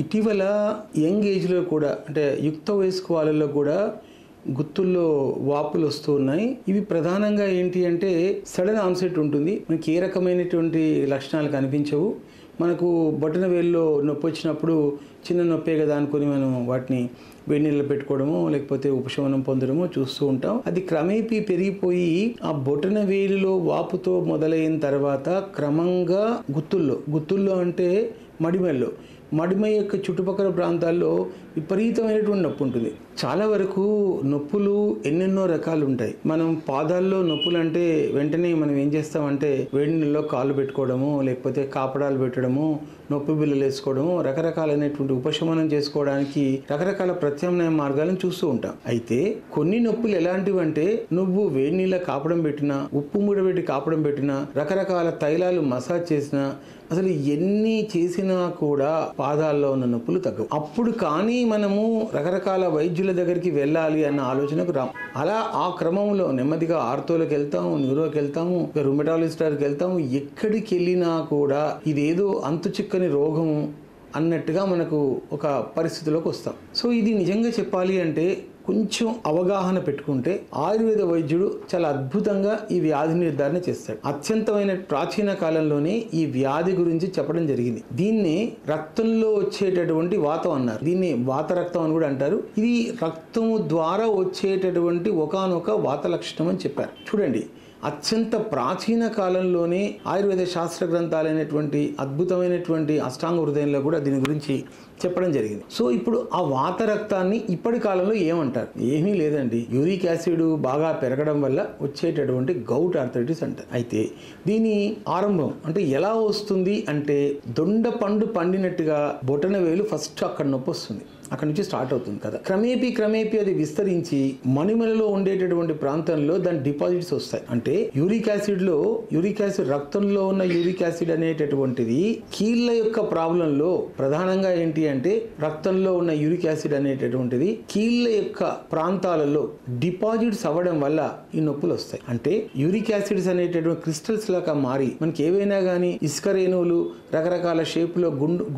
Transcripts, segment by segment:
ఇటీవల యంగ్ ఏజ్లో కూడా అంటే యుక్త వయస్కు వాళ్ళలో కూడా గుత్తుల్లో వాపులు వస్తూ ఉన్నాయి. ఇవి ప్రధానంగా ఏంటి అంటే సడన్ ఆన్సెట్ ఉంటుంది. మనకి ఏ రకమైనటువంటి లక్షణాలు కనిపించవు. మనకు బొటన వేల్లో నొప్పి వచ్చినప్పుడు చిన్న నొప్పే కదా అనుకుని మనం వాటిని వేడి నీళ్ళు పెట్టుకోవడము లేకపోతే ఉపశమనం పొందడము చూస్తూ ఉంటాం. అది క్రమేపీ పెరిగిపోయి ఆ బొటన వేలిలో వాపుతో మొదలైన తర్వాత క్రమంగా గుత్తుల్లో అంటే మడిమ యొక్క చుట్టుపక్కల ప్రాంతాల్లో విపరీతమైనటువంటి నొప్పి ఉంటుంది. చాలా వరకు నొప్పులు ఎన్నెన్నో రకాలు ఉంటాయి. మనం పాదాల్లో నొప్పులు అంటే వెంటనే మనం ఏం చేస్తామంటే వేడి నీళ్ళలో కాళ్ళు పెట్టుకోవడము లేకపోతే కాపడాలు పెట్టడము నొప్పి బిళ్ళలు వేసుకోవడము రకరకాలైనటువంటి ఉపశమనం చేసుకోవడానికి రకరకాల ప్రత్యామ్నాయ మార్గాలను చూస్తూ ఉంటాం. అయితే కొన్ని నొప్పులు ఎలాంటివి అంటే నువ్వు వేడి నీళ్ళ కాపడం పెట్టినా ఉప్పు మూడబెట్టి కాపడం పెట్టినా రకరకాల తైలాలు మసాజ్ చేసినా అసలు ఎన్ని చేసినా కూడా పాదాల్లో ఉన్న నొప్పులు తగ్గవు. అప్పుడు కానీ మనము రకరకాల వైద్యుల దగ్గరికి వెళ్ళాలి అన్న ఆలోచనకు రాం. అలా ఆ క్రమంలో నెమ్మదిగా ఆర్థోలకు వెళ్తాము, న్యూరోకి వెళ్తాము, రుమటాలజిస్ట్ దగ్గరికి వెళ్తాము. ఎక్కడికి వెళ్ళినా కూడా ఇదేదో అంతు చిక్కని రోగము అన్నట్టుగా మనకు ఒక పరిస్థితిలోకి వస్తాం. సో ఇది నిజంగా చెప్పాలి అంటే కొంచెం అవగాహన పెట్టుకుంటే ఆయుర్వేద వైద్యుడు చాలా అద్భుతంగా ఈ వ్యాధి నిర్ధారణ చేస్తాడు. అత్యంతమైన ప్రాచీన కాలంలోనే ఈ వ్యాధి గురించి చెప్పడం జరిగింది. దీన్ని రక్తంలో వచ్చేటటువంటి వాతం అన్నారు. దీన్ని వాత రక్తం అని కూడా అంటారు. ఇది రక్తము ద్వారా వచ్చేటటువంటి ఒకానొక వాత లక్షణం అని చెప్పారు. చూడండి, అత్యంత ప్రాచీన కాలంలోనే ఆయుర్వేద శాస్త్ర గ్రంథాలైనటువంటి అద్భుతమైనటువంటి అష్టాంగ హృదయంలో కూడా దీని గురించి చెప్పడం జరిగింది. సో ఇప్పుడు ఆ వాత రక్తాన్ని ఇప్పటి కాలంలో ఏమంటారు? ఏమీ లేదండి, యూరిక్ యాసిడ్ బాగా పెరగడం వల్ల వచ్చేటటువంటి గౌట్ ఆర్థరైటిస్ అంటారు. అయితే దీని ఆరంభం అంటే ఎలా వస్తుంది అంటే దొండ పండు పండినట్టుగా బొటన వేలు ఫస్ట్ అక్కడ నొప్పి వస్తుంది. అక్కడ నుంచి స్టార్ట్ అవుతుంది కదా. క్రమేపీ అది విస్తరించి మణిమలలో ఉండేటటువంటి ప్రాంతంలో దాని డిపాజిట్స్ వస్తాయి. అంటే యూరిక్ యాసిడ్ రక్తంలో ఉన్న యూరిక్ యాసిడ్ అనేటటువంటిది కీళ్ళ యొక్క ప్రాబ్లంలో ప్రధానంగా ఏంటి అంటే రక్తంలో ఉన్న యూరిక్ యాసిడ్ అనేటటువంటిది కీళ్ళ యొక్క ప్రాంతాలలో డిపాజిట్స్ అవ్వడం వల్ల ఈ నొప్పులు వస్తాయి. అంటే యూరిక్ యాసిడ్స్ అనేటటువంటి క్రిస్టల్స్ లాగా మారి మనకి ఏవైనా కానీ ఇసుక రేణువులు రకరకాల షేపులో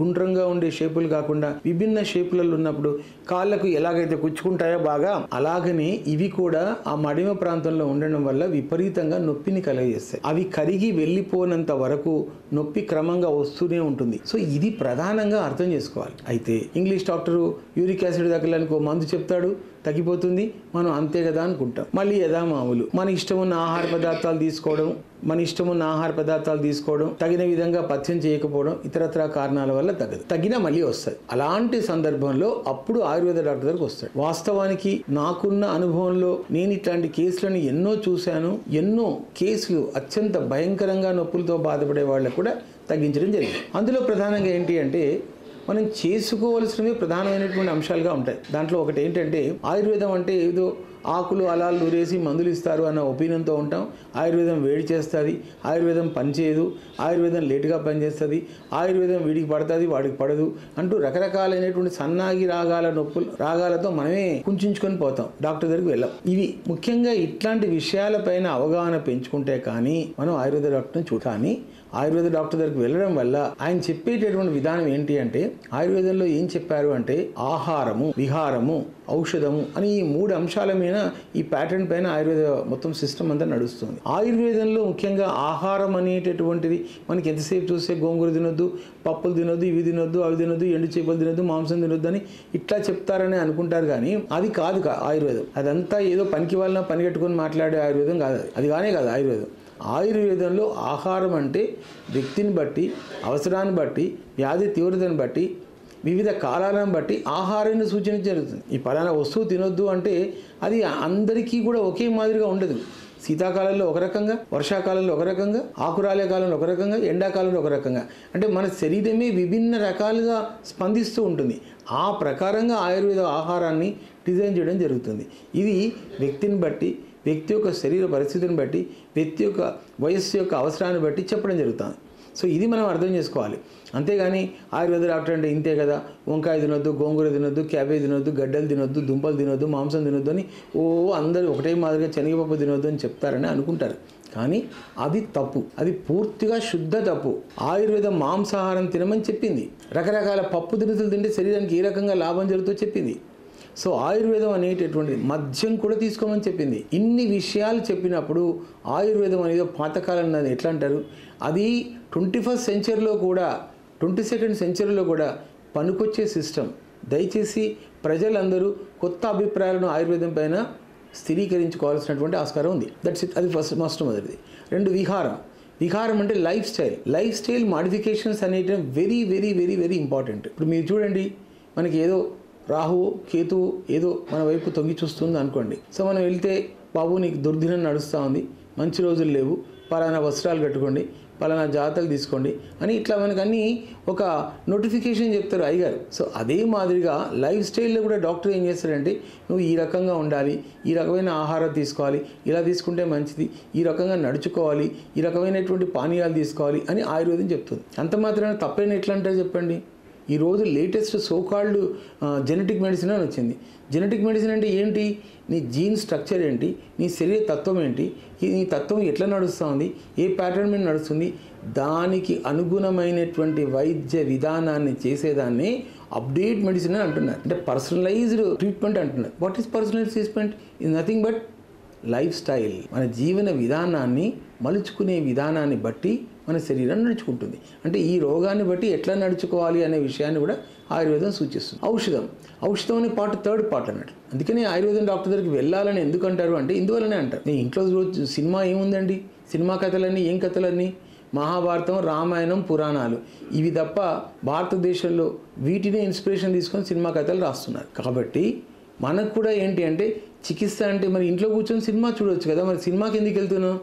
గుండ్రంగా ఉండే షేపులు కాకుండా విభిన్న షేపులలో ఉన్నప్పుడు కాళ్ళకు ఎలాగైతే కుచ్చుకుంటాయో బాగా అలాగనే ఇవి కూడా ఆ మడిమ ప్రాంతంలో ఉండడం వల్ల విపరీతంగా నొప్పిని కలగజేస్తాయి. అవి కరిగి వెళ్ళిపోనంత వరకు నొప్పి క్రమంగా వస్తూనే ఉంటుంది. సో ఇది ప్రధానంగా అర్థం చేసుకోవాలి. అయితే ఇంగ్లీష్ డాక్టరు యూరిక్ యాసిడ్ తగ్గడానికి ఒక మందు చెప్తాడు, తగ్గిపోతుంది, మనం అంతే కదా అనుకుంటాం. మళ్ళీ యథామామూలు మన ఇష్టమున్న ఆహార పదార్థాలు తీసుకోవడం తగిన విధంగా పథ్యం చేయకపోవడం ఇతరత్ర కారణాల వల్ల తగ్గినా మళ్ళీ వస్తుంది. అలాంటి సందర్భంలో అప్పుడు ఆయుర్వేద డాక్టర్ దగ్గరికి వస్తాడు. వాస్తవానికి నాకున్న అనుభవంలో నేను ఇట్లాంటి కేసులను ఎన్నో చూశాను. ఎన్నో కేసులు అత్యంత భయంకరంగా నొప్పులతో బాధపడే వాళ్ళకు కూడా తగ్గించడం జరిగింది. అందులో ప్రధానంగా ఏంటి అంటే మనం చేసుకోవలసినవి ప్రధానమైనటువంటి అంశాలుగా ఉంటాయి. దాంట్లో ఒకటి ఏంటంటే ఆయుర్వేదం అంటే ఏదో ఆకులు అలాలు నూరేసి మందులు ఇస్తారు అన్న ఒపీనియన్తో ఉంటాం. ఆయుర్వేదం వేడి చేస్తుంది, ఆయుర్వేదం పనిచేయదు, ఆయుర్వేదం లేటుగా పనిచేస్తుంది, ఆయుర్వేదం వీడికి పడుతుంది వాడికి పడదు అంటూ రకరకాలైనటువంటి సన్నాగి రాగాలతో మనమే కుంచుకొని పోతాం, డాక్టర్ దగ్గరికి వెళ్ళాం. ఇవి ముఖ్యంగా ఇట్లాంటి విషయాలపైన అవగాహన పెంచుకుంటే కానీ మనం ఆయుర్వేద డాక్టర్ని కానీ ఆయుర్వేద డాక్టర్ దగ్గరికి వెళ్ళడం వల్ల ఆయన చెప్పేటటువంటి విధానం ఏంటి అంటే ఆయుర్వేదంలో ఏం చెప్పారు అంటే ఆహారము, విహారము, ఔషధము అని ఈ 3 అంశాల మీద ఈ ప్యాటర్న్ పైన ఆయుర్వేద మొత్తం సిస్టమ్ అంతా నడుస్తుంది. ఆయుర్వేదంలో ముఖ్యంగా ఆహారం అనేటటువంటిది మనకి ఎంతసేపు చూస్తే గోంగూర తినొద్దు, పప్పులు తినొద్దు, ఇవి తినొద్దు, అవి తినొద్దు, ఎండు చేపలు తినొద్దు, మాంసం తినొద్దు అని ఇట్లా చెప్తారని అనుకుంటారు. కానీ అది కాదు ఆయుర్వేదం. అదంతా ఏదో పనికి వాళ్ళ పని కట్టుకొని మాట్లాడే ఆయుర్వేదం కాదు. అది కానే కాదు ఆయుర్వేదం. ఆయుర్వేదంలో ఆహారం అంటే వ్యక్తిని బట్టి, అవసరాన్ని బట్టి, వ్యాధి తీవ్రతను బట్టి, వివిధ కాలాలను బట్టి ఆహారాన్ని సూచన జరుగుతుంది. ఈ పలానా వస్తువు తినొద్దు అంటే అది అందరికీ కూడా ఒకే మాదిరిగా ఉండదు. శీతాకాలంలో ఒక రకంగా, వర్షాకాలంలో ఒక రకంగా, ఆకురాలే కాలంలో ఒక రకంగా, ఎండాకాలంలో ఒక రకంగా, అంటే మన శరీరమే విభిన్న రకాలుగా స్పందిస్తూ ఉంటుంది. ఆ ప్రకారంగా ఆయుర్వేద ఆహారాన్ని డిజైన్ చేయడం జరుగుతుంది. ఇది వ్యక్తిని బట్టి, వ్యక్తి యొక్క శరీర పరిస్థితిని బట్టి, వ్యక్తి యొక్క వయస్సు యొక్క అవసరాన్ని బట్టి చెప్పడం జరుగుతుంది. సో ఇది మనం అర్థం చేసుకోవాలి. అంతేగాని ఆయుర్వేద డాక్టర్ అంటే ఇంతే కదా, వంకాయ తినొద్దు, గోంగూర తినొద్దు, క్యాబేజ్ తినొద్దు, గడ్డలు తినొద్దు, దుంపలు తినొద్దు, మాంసం తినొద్దు అని అందరూ ఒకటే మాదిరిగా శనగపప్పు తినొద్దు అని చెప్తారని అనుకుంటారు. కానీ అది తప్పు, అది పూర్తిగా శుద్ధ తప్పు. ఆయుర్వేదం మాంసాహారం తినమని చెప్పింది, రకరకాల పప్పు దినుసులు తింటే శరీరానికి ఏ రకంగా లాభం జరుగుతుందో చెప్పింది. సో ఆయుర్వేదం అనేటటువంటిది మద్యం కూడా తీసుకోమని చెప్పింది. ఇన్ని విషయాలు చెప్పినప్పుడు ఆయుర్వేదం అనేది పాతకాలం అది ఎట్లా అంటారు, అది 21st సెంచరీలో కూడా 22nd సెంచరీలో కూడా పనికొచ్చే సిస్టమ్. దయచేసి ప్రజలందరూ కొత్త అభిప్రాయాలను ఆయుర్వేదం పైన స్థిరీకరించుకోవాల్సినటువంటి ఆస్కారం ఉంది. That's it. అది ఫస్ట్ మొదటిది. 2 విహారం అంటే లైఫ్ స్టైల్ మాడిఫికేషన్స్ అనేవి very very very very important. ఇప్పుడు మీరు చూడండి, మనకి ఏదో రాహు కేతువు ఏదో మన వైపు తొంగి చూస్తుంది అనుకోండి. సో మనం వెళ్తే, బాబు నీకు దుర్దినం నడుస్తూ ఉంది, మంచి రోజులు లేవు, పలానా వస్త్రాలు కట్టుకోండి, పలానా జాతలు తీసుకోండి అని ఇట్లా మనకు అన్నీ ఒక నోటిఫికేషన్ చెప్తారు అయ్యగారు. సో అదే మాదిరిగా లైఫ్ స్టైల్లో కూడా డాక్టర్ ఏం చేస్తాడంటే, నువ్వు ఈ రకంగా ఉండాలి, ఈ రకమైన ఆహారం తీసుకోవాలి, ఇలా తీసుకుంటే మంచిది, ఈ రకంగా నడుచుకోవాలి, ఈ రకమైనటువంటి పానీయాలు తీసుకోవాలి అని ఆయుర్వేదం చెప్తుంది. అంత మాత్రాన తప్పైన ఎట్లా అంటారు చెప్పండి. ఈరోజు లేటెస్ట్ సోకాల్డ్ జెనెటిక్ మెడిసిన్ అని వచ్చింది. జెనెటిక్ మెడిసిన్ అంటే ఏంటి, నీ జీన్ స్ట్రక్చర్ ఏంటి, నీ శరీర తత్వం ఏంటి, నీ తత్వం ఎట్లా నడుస్తూ ఉంది, ఏ ప్యాటర్న్ మీద నడుస్తుంది, దానికి అనుగుణమైనటువంటి వైద్య విధానాన్ని చేసేదాన్ని అప్డేట్ మెడిసిన్ అని అంటున్నారు. అంటే పర్సనలైజ్డ్ ట్రీట్మెంట్ అంటున్నారు. What is personalized treatment? Is nothing but life style. మన జీవన విధానాన్ని మలుచుకునే విధానాన్ని బట్టి మన శరీరం నడుచుకుంటుంది. అంటే ఈ రోగాన్ని బట్టి ఎట్లా నడుచుకోవాలి అనే విషయాన్ని కూడా ఆయుర్వేదం సూచిస్తుంది. ఔషధం అనే థర్డ్ పార్ట్ అన్నట్టు. అందుకని ఆయుర్వేదం డాక్టర్ దగ్గరికి వెళ్ళాలని ఎందుకు అంటారు అంటే ఇందువల్లనే అంటారు. నేను ఇంట్లో రోజు సినిమా ఏముందండి, సినిమా కథలన్నీ ఏం కథలన్నీ, మహాభారతం, రామాయణం, పురాణాలు, ఇవి తప్ప భారతదేశంలో వీటిని ఇన్స్పిరేషన్ తీసుకొని సినిమా కథలు రాస్తున్నారు. కాబట్టి మనకు కూడా ఏంటి అంటే చికిత్స అంటే మరి ఇంట్లో కూర్చొని సినిమా చూడవచ్చు కదా, మరి సినిమాకి ఎందుకు వెళ్తున్నాం?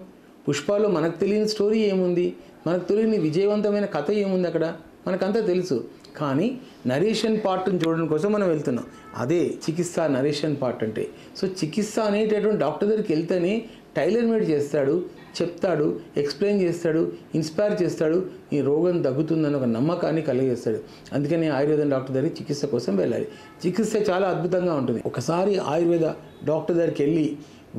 పుష్పాలో మనకు తెలియని స్టోరీ ఏముంది, మనకు తెలియని విజయవంతమైన కథ ఏముంది అక్కడ, మనకంతా తెలుసు. కానీ నరేషన్ పార్ట్ని చూడడం కోసం మనం వెళ్తున్నాం. అదే చికిత్స నరేషన్ పార్ట్ అంటే. సో చికిత్స అనేటటువంటి డాక్టర్ దగ్గరికి వెళ్తేనే టైలర్ మేడ్ చేస్తాడు, చెప్తాడు, ఎక్స్ప్లెయిన్ చేస్తాడు, ఇన్స్పైర్ చేస్తాడు, ఈ రోగం తగ్గుతుందని ఒక నమ్మకాన్ని కలిగేస్తాడు. అందుకని ఆయుర్వేదం డాక్టర్ దగ్గరికి చికిత్స కోసం వెళ్ళాలి. చికిత్స చాలా అద్భుతంగా ఉంటుంది. ఒకసారి ఆయుర్వేద డాక్టర్ దగ్గరికి వెళ్ళి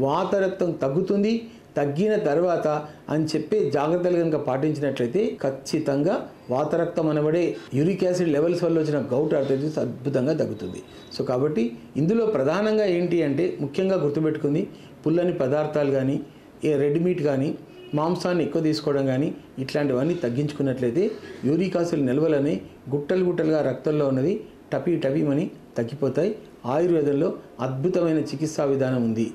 వాతరక్తం తగ్గుతుంది, తగ్గిన తర్వాత అని చెప్పే జాగ్రత్తలు కనుక పాటించినట్లయితే ఖచ్చితంగా వాతరక్తం అనబడే యూరిక్ యాసిడ్ లెవెల్స్ వల్ల వచ్చిన గౌట్ ఆర్థరైటిస్ అద్భుతంగా తగ్గుతుంది. సో కాబట్టి ఇందులో ప్రధానంగా ఏంటి అంటే ముఖ్యంగా గుర్తుపెట్టుకుంది, పుల్లని పదార్థాలు కానీ, రెడ్ మీట్ కానీ, మాంసాన్ని ఎక్కువ తీసుకోవడం కానీ ఇట్లాంటివన్నీ తగ్గించుకున్నట్లయితే యూరిక్ యాసిడ్ నిల్వలని గుట్టలుగా రక్తంలో ఉన్నది టపీమని తగ్గిపోతాయి. ఆయుర్వేదంలో అద్భుతమైన చికిత్సా విధానం ఉంది.